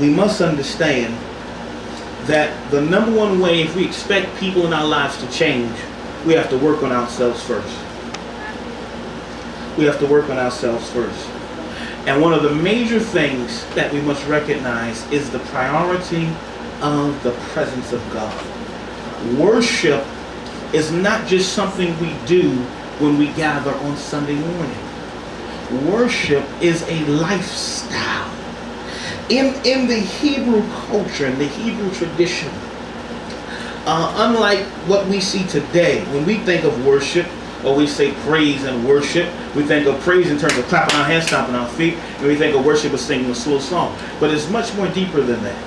we must understand that the number one way, if we expect people in our lives to change, we have to work on ourselves first. We have to work on ourselves first. And one of the major things that we must recognize is the priority of the presence of God. Worship is not just something we do when we gather on Sunday morning. Worship is a lifestyle. In the Hebrew culture, in the Hebrew tradition, unlike what we see today, when we think of worship, or we say praise and worship, we think of praise in terms of clapping our hands, stomping our feet, and we think of worship as singing a slow song. But it's much more deeper than that.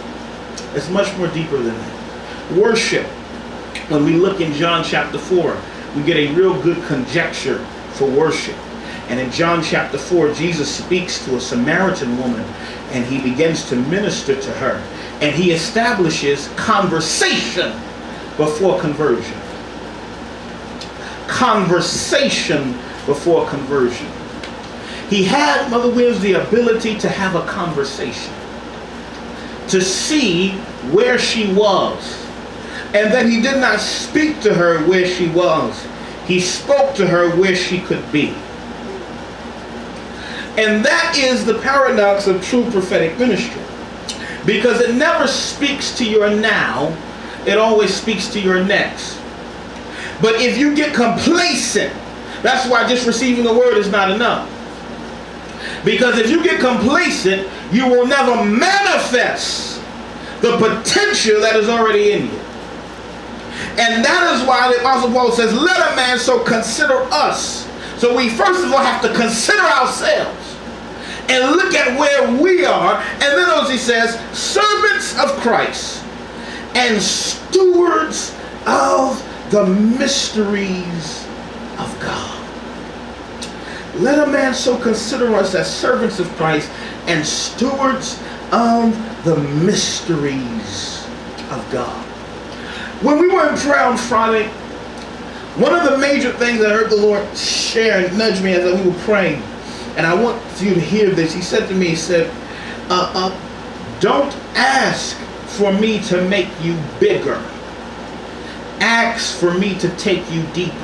It's much more deeper than that. Worship, when we look in John chapter 4, we get a real good conjecture for worship. And in John chapter 4, Jesus speaks to a Samaritan woman, and he begins to minister to her. And he establishes conversation before conversion. Conversation before conversion. He had, Mother Williams, the ability to have a conversation, to see where she was. And then he did not speak to her where she was. He spoke to her where she could be. And that is the paradox of true prophetic ministry. Because it never speaks to your now, it always speaks to your next. But if you get complacent, that's why just receiving the word is not enough. Because if you get complacent, you will never manifest the potential that is already in you. And that is why the Apostle Paul says, let a man so consider us. So we first of all have to consider ourselves and look at where we are. And then as he says, servants of Christ and stewards of the mysteries of God. Let a man so consider us as servants of Christ and stewards of the mysteries of God. When we were in prayer on Friday, one of the major things I heard the Lord share and nudge me as we were praying, and I want you to hear this. He said to me, he said, don't ask for me to make you bigger. Ask for me to take you deeper.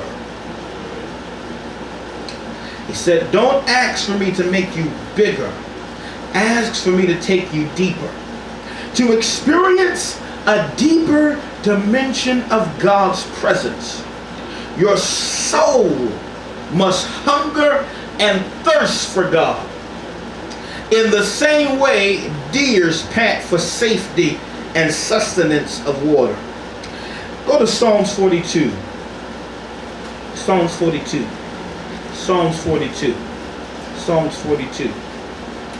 He said, don't ask for me to make you bigger. Ask for me to take you deeper. To experience a deeper dimension of God's presence, your soul must hunger and thirst for God. In the same way, deers pant for safety and sustenance of water. Go to Psalms 42. Psalms 42. Psalms 42. Psalms 42.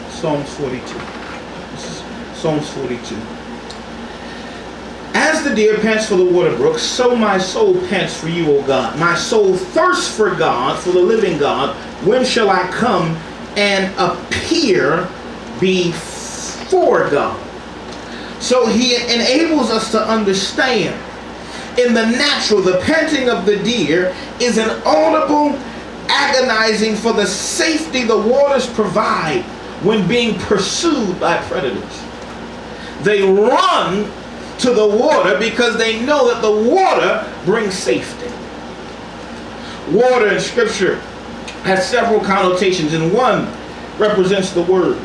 Psalms 42. This is Psalms 42. As the deer pants for the water brooks, so my soul pants for you, O God. My soul thirsts for God, for the living God. When shall I come and appear before God? So he enables us to understand. In the natural, the panting of the deer is an audible agonizing for the safety the waters provide when being pursued by predators. They run to the water because they know that the water brings safety. Water in Scripture has several connotations, and one represents the Word.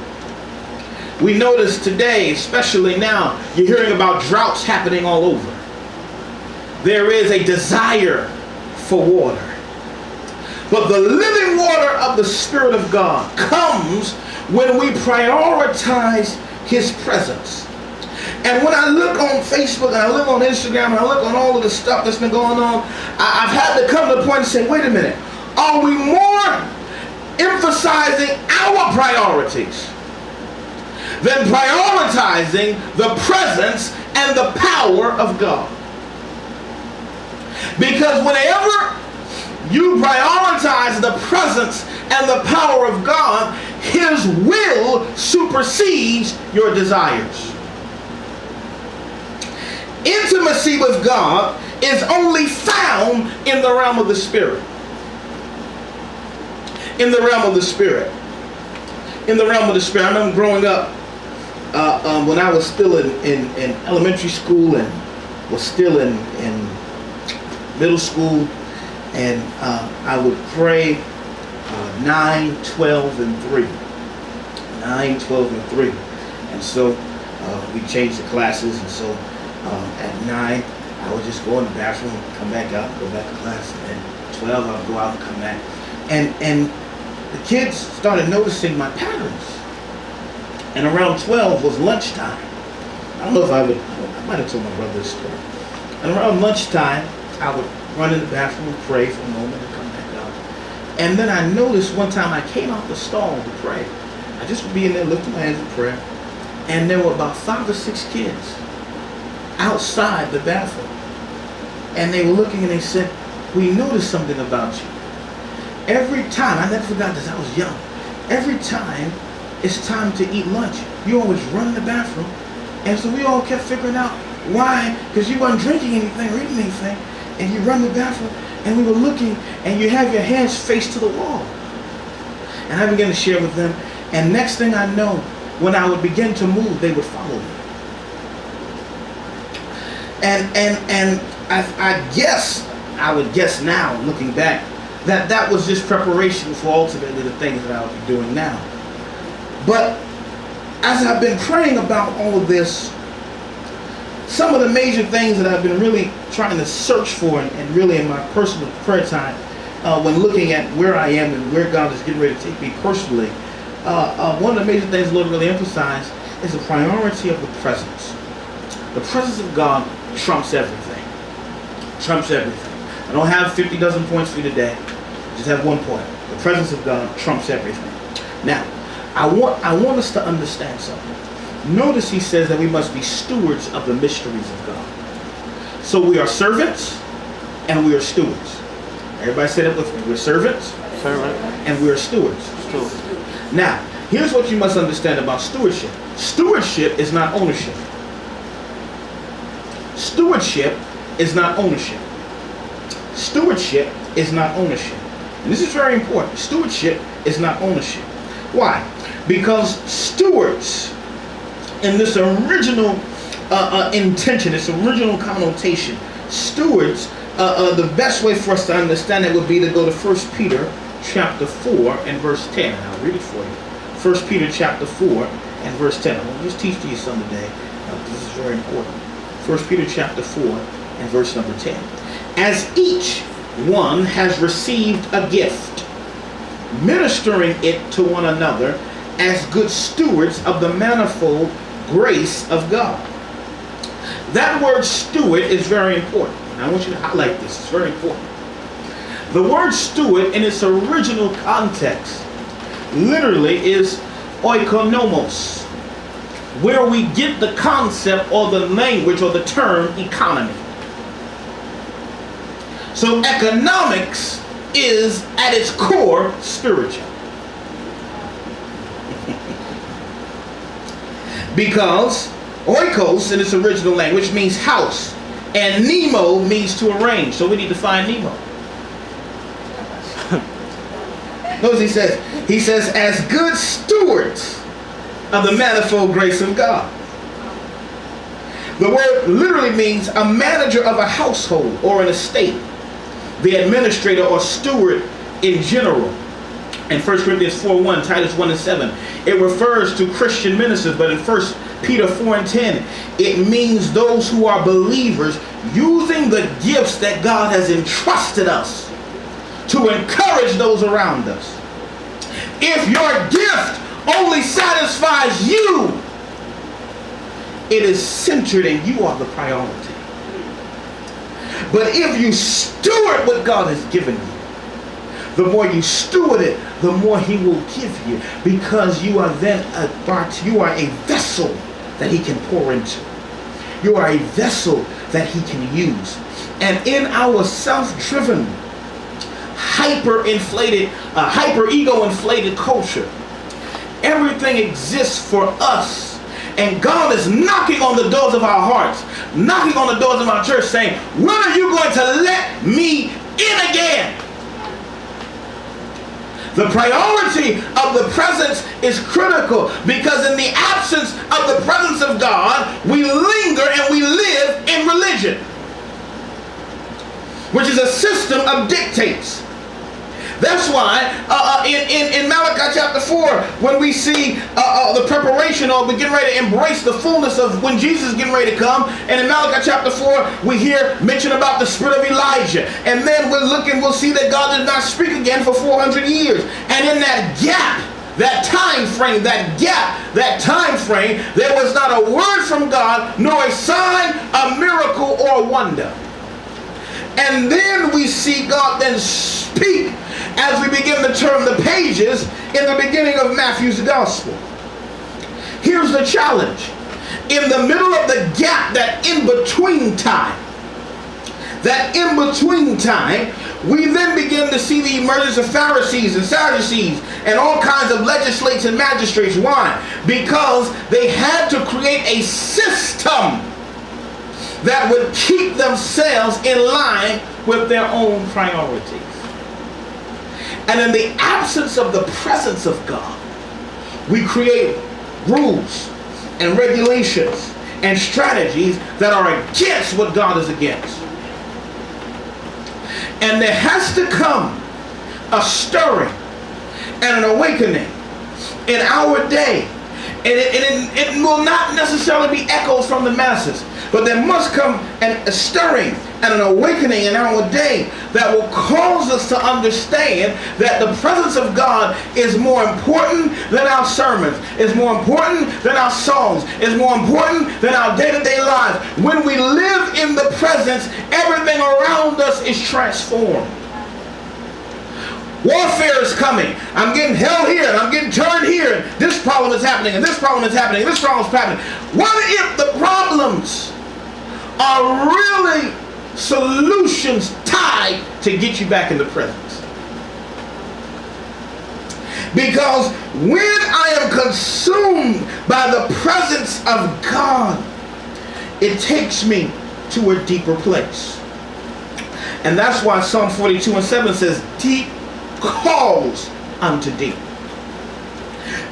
We notice today, especially now, you're hearing about droughts happening all over. There is a desire for water. But the living water of the Spirit of God comes when we prioritize His presence. And when I look on Facebook and I look on Instagram and I look on all of the stuff that's been going on, I've had to come to the point and say, wait a minute, are we more emphasizing our priorities than prioritizing the presence and the power of God? Because whenever you prioritize the presence and the power of God, His will supersedes your desires. Intimacy with God is only found in the realm of the Spirit. In the realm of the Spirit. In the realm of the Spirit. I remember growing up, when I was still in elementary school and was still in middle school, and I would pray 9, 12, and 3. 9, 12, and 3. And so we changed the classes, and so at 9, I would just go in the bathroom, come back out, go back to class, and then 12, I would go out and come back. And the kids started noticing my patterns. And around 12 was lunchtime. I don't know if I might have told my brother this story. And around lunchtime, I would run in the bathroom, pray for a moment, and come back out. And then I noticed one time I came out the stall to pray. I just would be in there lifting my hands in prayer. And there were about 5 or 6 kids outside the bathroom. And they were looking and they said, "We noticed something about you. Every time," I never forgot this, I was young. "Every time it's time to eat lunch, you always run in the bathroom." And so we all kept figuring out why, because you weren't drinking anything or eating anything, and you run in the bathroom, and we were looking, and you have your hands faced to the wall. And I began to share with them, and next thing I know, when I would begin to move, they would follow me. And I would guess now, looking back, that was just preparation for ultimately the things that I would be doing now. But as I've been praying about all of this, some of the major things that I've been really trying to search for, and really in my personal prayer time, when looking at where I am and where God is getting ready to take me personally, one of the major things the Lord really emphasized is the priority of the presence. The presence of God trumps everything. Trumps everything. I don't have 50 dozen points for you today. Just have one point. The presence of God trumps everything. Now, I want us to understand something. Notice he says that we must be stewards of the mysteries of God. So we are servants and we are stewards. Everybody say that with me. We're servants and we are stewards. Now, here's what you must understand about stewardship. Stewardship is not ownership. Stewardship is not ownership. Stewardship is not ownership. And this is very important. Stewardship is not ownership. Why? Because stewards, in this original intention, this original connotation, stewards, the best way for us to understand it would be to go to 1 Peter chapter 4 and verse 10. And I'll read it for you. 1 Peter chapter 4 and verse 10. I'm going to just teach to you some today. This is very important. 1 Peter chapter 4 and verse number 10. As each one has received a gift, ministering it to one another as good stewards of the manifold grace of God. That word steward is very important. I want you to highlight this. It's very important. The word steward in its original context literally is oikonomos, where we get the concept or the language or the term economy. So economics is at its core spiritual. Because oikos in its original language means house, and nemo means to arrange. So we need to find Nemo. Notice he says, as good stewards of the manifold grace of God. The word literally means a manager of a household or an estate, the administrator or steward in general. In 1 Corinthians 4:1, Titus 1 and 7, it refers to Christian ministers, but in 1 Peter 4 and 10, it means those who are believers using the gifts that God has entrusted us to encourage those around us. If your gift only satisfies you, it is centered and you are the priority. But if you steward what God has given you, the more you steward it, the more he will give you, because you are then a vessel that he can pour into. You are a vessel that he can use. And in our self-driven, hyper-ego-inflated culture, everything exists for us. And God is knocking on the doors of our hearts, knocking on the doors of our church, saying, when are you going to let me in again? The priority of the presence is critical, because in the absence of the presence of God, we linger and we live in religion, which is a system of dictates. That's why in Malachi chapter 4, when we see the preparation, or we getting ready to embrace the fullness of when Jesus is getting ready to come, and in Malachi chapter 4, we hear mention about the spirit of Elijah. And then we'll see that God did not speak again for 400 years. And in that gap, that time frame, there was not a word from God, nor a sign, a miracle, or a wonder. And then we see God then speak as we begin to turn the pages in the beginning of Matthew's gospel. Here's the challenge. In the middle of the gap, that in-between time, we then begin to see the emergence of Pharisees and Sadducees and all kinds of legislates and magistrates. Why? Because they had to create a system that would keep themselves in line with their own priorities. And in the absence of the presence of God, we create rules and regulations and strategies that are against what God is against. And there has to come a stirring and an awakening in our day. And it will not necessarily be echoes from the masses, but there must come a stirring and an awakening in our day that will cause us to understand that the presence of God is more important than our sermons, is more important than our songs, is more important than our day-to-day lives. When we live in the presence, everything around us is transformed. Warfare is coming. I'm getting held here, and I'm getting turned here, and this problem is happening, and this problem is happening, and this problem is happening. What if the problems are really solutions tied to get you back in the presence? Because when I am consumed by the presence of God, it takes me to a deeper place. And that's why Psalm 42:7 says, deep calls unto deep.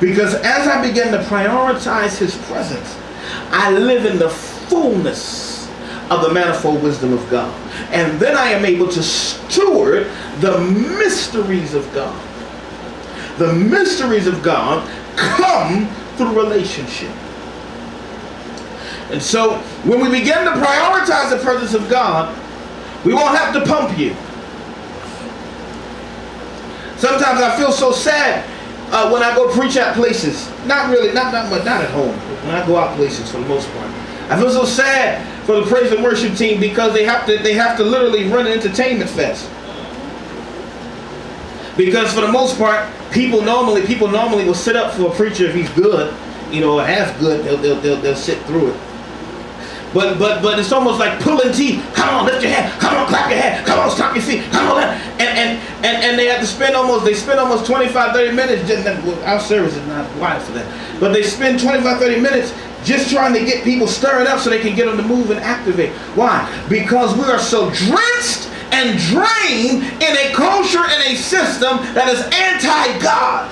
Because as I begin to prioritize his presence, I live in the fullness of the manifold wisdom of God. And then I am able to steward the mysteries of God. The mysteries of God come through relationship. And so when we begin to prioritize the presence of God, we won't have to pump you. Sometimes I feel so sad when I go preach at places. Not really, not much, not at home. When I go out places, for the most part, I feel so sad for the praise and worship team, because they have to literally run an entertainment fest. Because for the most part, people normally will sit up for a preacher if he's good, or half good. They'll sit through it. But it's almost like pulling teeth. Come on, lift your hand. Come on, clap your hand. Come on, stomp your feet. Come on, and they have to spend almost 25-30 minutes. Our service is not wide for that, but they spend 25-30 minutes just trying to get people stirred up so they can get them to move and activate. Why? Because we are so drenched and drained in a culture and a system that is anti-God,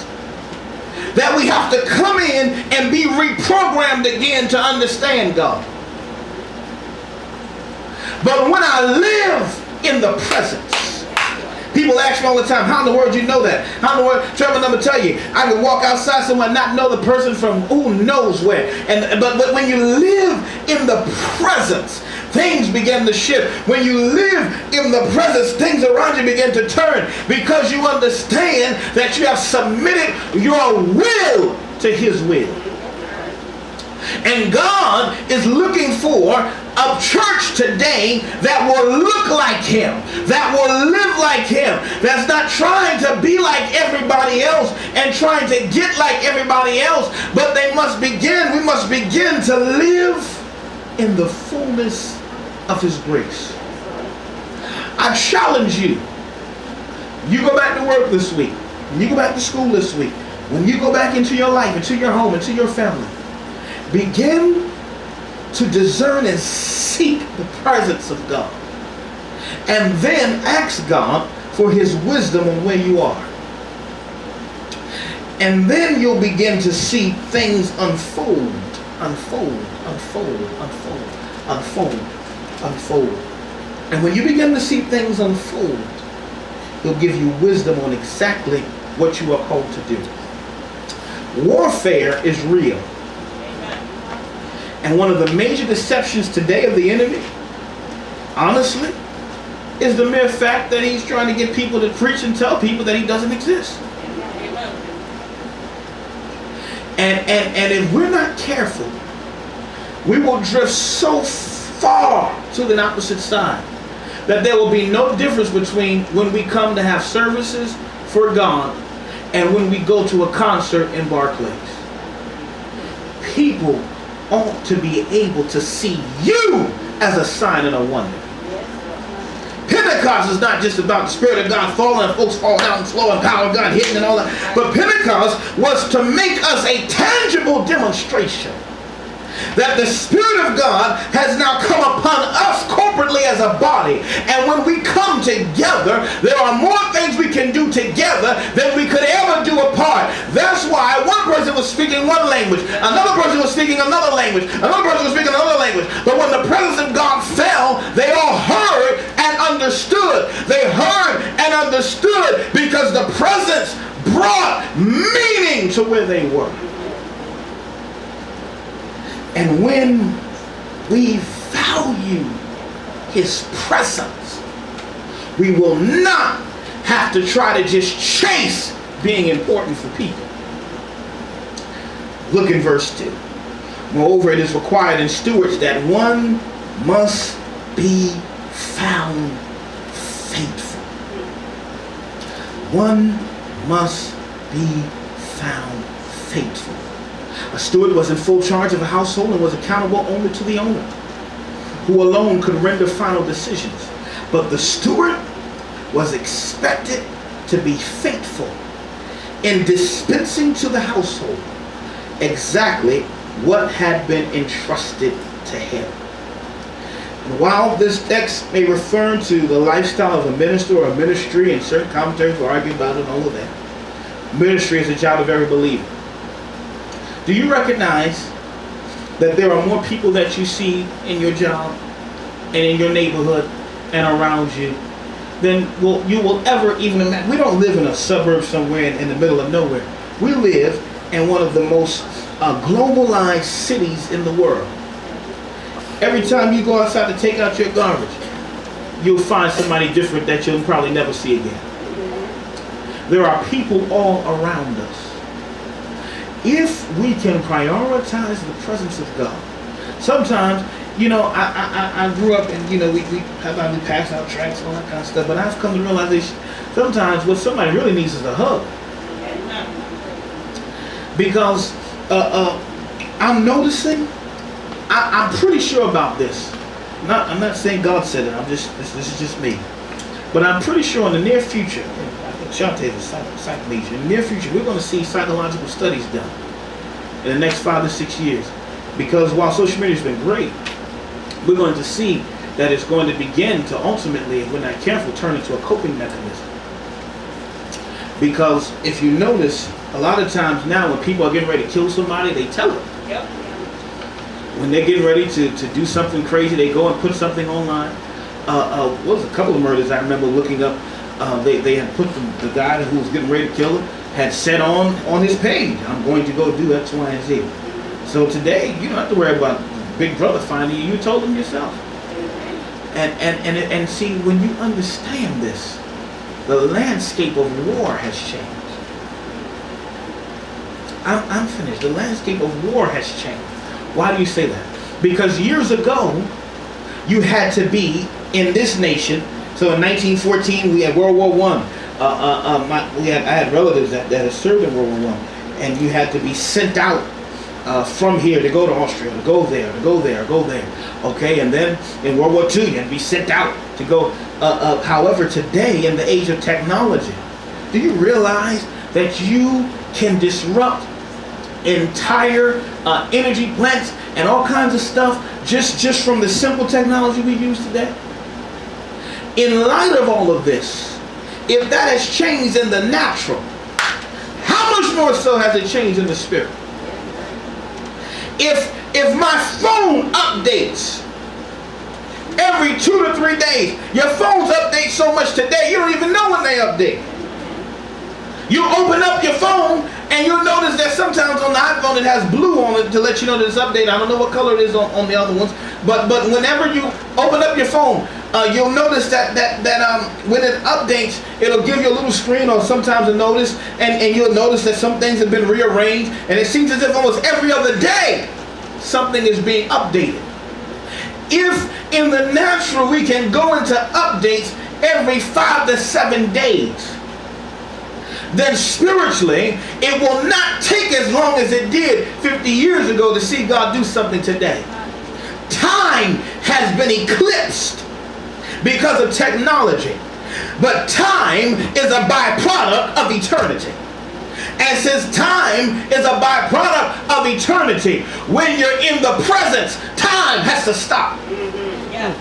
that we have to come in and be reprogrammed again to understand God. But when I live in the presence, people ask me all the time, how in the world do you know that? How in the world? Trevor, I'm going to tell you, I can walk outside somewhere and not know the person from who knows where. But when you live in the presence, things begin to shift. When you live in the presence, things around you begin to turn, because you understand that you have submitted your will to his will. And God is looking for a church today that will look like him, that will live like him, that's not trying to be like everybody else and trying to get like everybody else, but we must begin to live in the fullness of his grace. I challenge you. You go back to work this week. You go back to school this week. When you go back into your life, into your home, into your family, begin to discern and seek the presence of God. And then ask God for his wisdom on where you are. And then you'll begin to see things unfold, unfold, unfold, unfold, unfold, unfold. And when you begin to see things unfold, he'll give you wisdom on exactly what you are called to do. Warfare is real. And one of the major deceptions today of the enemy, honestly, is the mere fact that he's trying to get people to preach and tell people that he doesn't exist. And if we're not careful, we will drift so far to the opposite side that there will be no difference between when we come to have services for God and when we go to a concert in Barclays. People ought to be able to see you as a sign and a wonder. Pentecost is not just about the Spirit of God falling and folks falling out and slow and power of God hitting and all that. But Pentecost was to make us a tangible demonstration that the Spirit of God has now come upon us corporately as a body. And when we come together, there are more things we can do together than we could ever do apart. That's why one person was speaking one language, another person was speaking another language, another person was speaking another language. But when the presence of God fell, they all heard and understood. They heard and understood because the presence brought meaning to where they were. And when we value his presence, we will not have to try to just chase being important for people. Look in verse 2. Moreover, it is required in stewards that one must be found faithful. One must be found faithful. A steward was in full charge of a household and was accountable only to the owner, who alone could render final decisions. But the steward was expected to be faithful in dispensing to the household exactly what had been entrusted to him. And while this text may refer to the lifestyle of a minister or a ministry, and certain commentaries will argue about it and all of that, ministry is a job of every believer. Do you recognize that there are more people that you see in your job and in your neighborhood and around you than you will ever even imagine? We don't live in a suburb somewhere in the middle of nowhere. We live in one of the most globalized cities in the world. Every time you go outside to take out your garbage, you'll find somebody different that you'll probably never see again. There are people all around us. If we can prioritize the presence of God. Sometimes, I grew up and, we pass out tracts and all that kind of stuff, but I've come to realize sometimes what somebody really needs is a hug. Because I'm noticing, I'm pretty sure about this. I'm not saying God said it, this is just me. But I'm pretty sure in the near future, Shante is a psych major. In the near future, we're going to see psychological studies done in the next 5 to 6 years. Because while social media has been great, we're going to see that it's going to begin to ultimately, if we're not careful, turn into a coping mechanism. Because if you notice, a lot of times now when people are getting ready to kill somebody, they tell it. Yep. When they're getting ready to do something crazy, they go and put something online. What was a couple of murders I remember looking up. They had put the guy who was getting ready to kill him had said on his page, I'm going to go do X, Y, and Z. So today, you don't have to worry about Big Brother finding you. You told him yourself. And see, when you understand this, the landscape of war has changed. I'm finished. The landscape of war has changed. Why do you say that? Because years ago, you had to be in this nation. So in 1914, we had World War I. I had relatives that had served in World War I. And you had to be sent out from here to go to Austria, to go there, to go there, go there. Okay, and then in World War II, you had to be sent out to go. However, today, in the age of technology, do you realize that you can disrupt entire energy plants and all kinds of stuff just from the simple technology we use today? In light of all of this, if that has changed in the natural, how much much more so has it changed in the spirit. If my phone updates every 2 to 3 days, your phones update so much today, you don't even know when they update. You open up your phone and you'll notice that sometimes on the iPhone it has blue on it to let you know that it's updated. I don't know what color it is on the other ones, but whenever you open up your phone, you'll notice that when it updates, it'll give you a little screen or sometimes a notice, and you'll notice that some things have been rearranged, and it seems as if almost every other day something is being updated. If in the natural we can go into updates every 5 to 7 days, then spiritually it will not take as long as it did 50 years ago to see God do something today. Time has been eclipsed because of technology, but time is a byproduct of eternity. And since time is a byproduct of eternity, when you're in the presence, time has to stop. Yeah.